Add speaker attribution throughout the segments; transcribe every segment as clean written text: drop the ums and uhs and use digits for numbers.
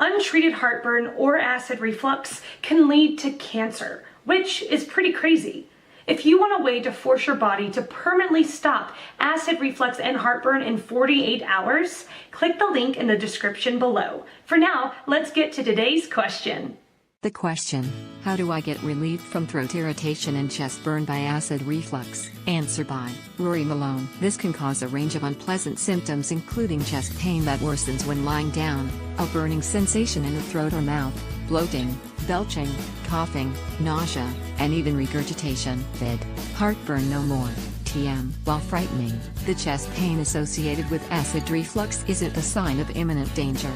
Speaker 1: Untreated heartburn or acid reflux can lead to cancer, which is pretty crazy. If you want a way to force your body to permanently stop acid reflux and heartburn in 48 hours, click the link in the description below. For now, let's get to today's question.
Speaker 2: The question: how do I get relief from throat irritation and chest burn by acid reflux? Answer by Rory Malone. This can cause a range of unpleasant symptoms, including chest pain that worsens when lying down, a burning sensation in the throat or mouth, bloating, belching, coughing, nausea, and even regurgitation. Vid. Heartburn no more. TM. While frightening, the chest pain associated with acid reflux isn't a sign of imminent danger.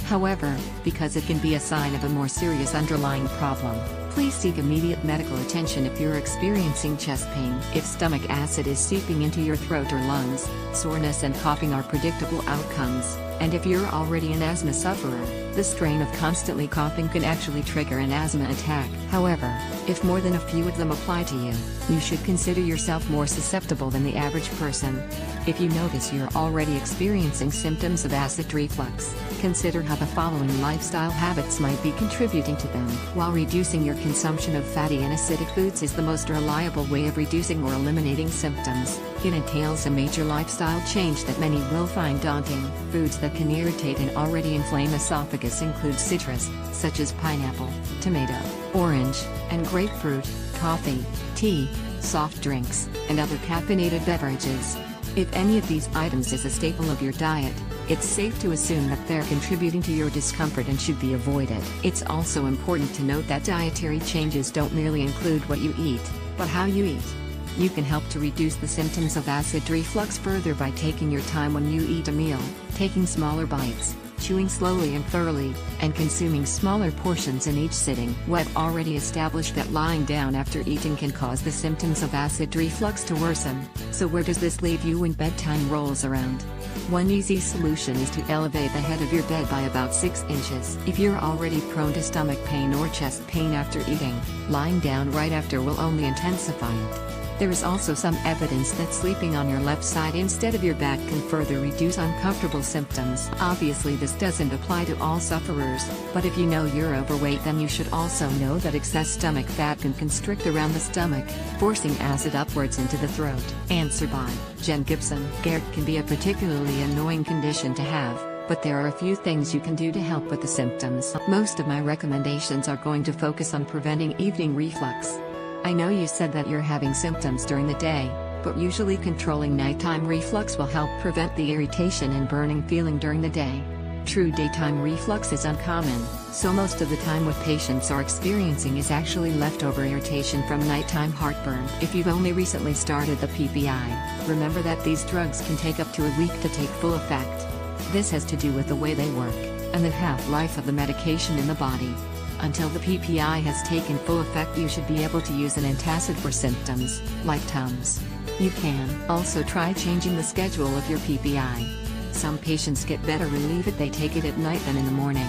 Speaker 2: However, because it can be a sign of a more serious underlying problem, please seek immediate medical attention if you're experiencing chest pain. If stomach acid is seeping into your throat or lungs, soreness and coughing are predictable outcomes, and if you're already an asthma sufferer, the strain of constantly coughing can actually trigger an asthma attack. However, if more than a few of them apply to you, you should consider yourself more susceptible than the average person. If you notice you're already experiencing symptoms of acid reflux, consider how the following lifestyle habits might be contributing to them. While reducing your consumption of fatty and acidic foods is the most reliable way of reducing or eliminating symptoms, it entails a major lifestyle change that many will find daunting. Foods that can irritate an already inflamed esophagus include citrus, such as pineapple, tomato, orange, and grapefruit, coffee, tea, soft drinks, and other caffeinated beverages. If any of these items is a staple of your diet, it's safe to assume that they're contributing to your discomfort and should be avoided. It's also important to note that dietary changes don't merely include what you eat, but how you eat. You can help to reduce the symptoms of acid reflux further by taking your time when you eat a meal, taking smaller bites, chewing slowly and thoroughly, and consuming smaller portions in each sitting. We've already established that lying down after eating can cause the symptoms of acid reflux to worsen, so where does this leave you when bedtime rolls around? One easy solution is to elevate the head of your bed by about 6 inches. If you're already prone to stomach pain or chest pain after eating, lying down right after will only intensify it. There is also some evidence that sleeping on your left side instead of your back can further reduce uncomfortable symptoms. Obviously this doesn't apply to all sufferers, but if you know you're overweight, then you should also know that excess stomach fat can constrict around the stomach, forcing acid upwards into the throat. Answer by Jen Gibson. GERD can be a particularly annoying condition to have, but there are a few things you can do to help with the symptoms. Most of my recommendations are going to focus on preventing evening reflux. I know you said that you're having symptoms during the day, but usually controlling nighttime reflux will help prevent the irritation and burning feeling during the day. True daytime reflux is uncommon, so most of the time what patients are experiencing is actually leftover irritation from nighttime heartburn. If you've only recently started the PPI, remember that these drugs can take up to a week to take full effect. This has to do with the way they work, and the half-life of the medication in the body. Until the PPI has taken full effect, you should be able to use an antacid for symptoms, like Tums. You can also try changing the schedule of your PPI. Some patients get better relief if they take it at night than in the morning.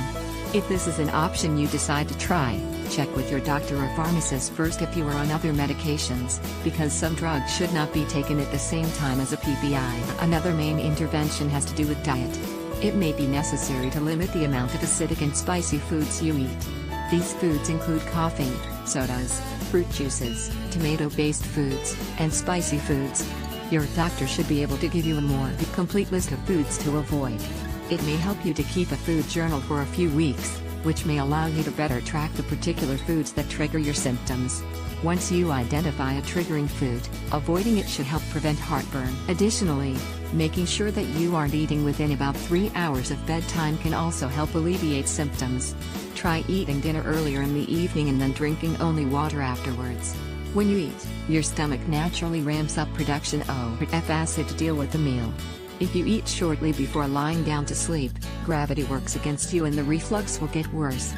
Speaker 2: If this is an option you decide to try, check with your doctor or pharmacist first if you are on other medications, because some drugs should not be taken at the same time as a PPI. Another main intervention has to do with diet. It may be necessary to limit the amount of acidic and spicy foods you eat. These foods include coffee, sodas, fruit juices, tomato-based foods, and spicy foods. Your doctor should be able to give you a more complete list of foods to avoid. It may help you to keep a food journal for a few weeks, which may allow you to better track the particular foods that trigger your symptoms. Once you identify a triggering food, avoiding it should help prevent heartburn. Additionally, making sure that you aren't eating within about 3 hours of bedtime can also help alleviate symptoms. Try eating dinner earlier in the evening and then drinking only water afterwards. When you eat, your stomach naturally ramps up production of acid to deal with the meal. If you eat shortly before lying down to sleep, gravity works against you and the reflux will get worse.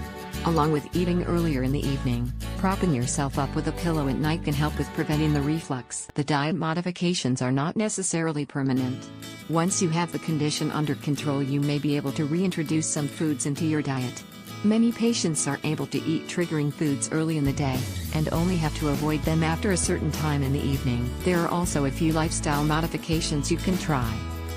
Speaker 2: Along with eating earlier in the evening, propping yourself up with a pillow at night can help with preventing the reflux. The diet modifications are not necessarily permanent. Once you have the condition under control, you may be able to reintroduce some foods into your diet. Many patients are able to eat triggering foods early in the day, and only have to avoid them after a certain time in the evening. There are also a few lifestyle modifications you can try.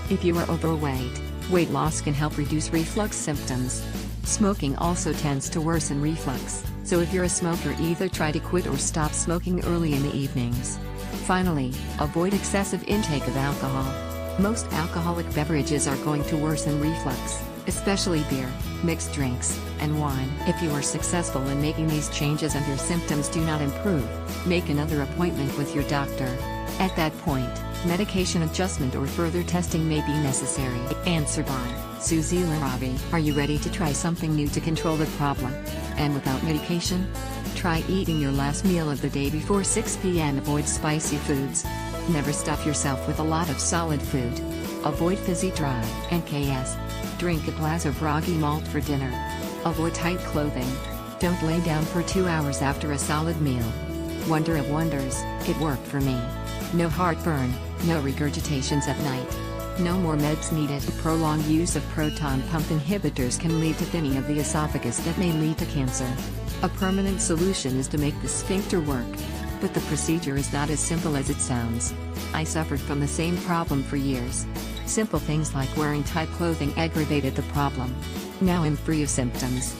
Speaker 2: If you are overweight, weight loss can help reduce reflux symptoms. Smoking also tends to worsen reflux, so if you're a smoker, either try to quit or stop smoking early in the evenings. Finally, avoid excessive intake of alcohol. Most alcoholic beverages are going to worsen reflux, especially beer, mixed drinks, and wine. If you are successful in making these changes and your symptoms do not improve, make another appointment with your doctor. At that point, medication adjustment or further testing may be necessary. Answer by Susie Larabi. Are you ready to try something new to control the problem? And without medication? Try eating your last meal of the day before 6 p.m. Avoid spicy foods. Never stuff yourself with a lot of solid food. Avoid fizzy dry NKS. Drink a glass of ragi malt for dinner. Avoid tight clothing. Don't lay down for 2 hours after a solid meal. Wonder of wonders, it worked for me. No heartburn, no regurgitations at night. No more meds needed. Prolonged use of proton pump inhibitors can lead to thinning of the esophagus that may lead to cancer. A permanent solution is to make the sphincter work. But the procedure is not as simple as it sounds. I suffered from the same problem for years. Simple things like wearing tight clothing aggravated the problem. Now I'm free of symptoms.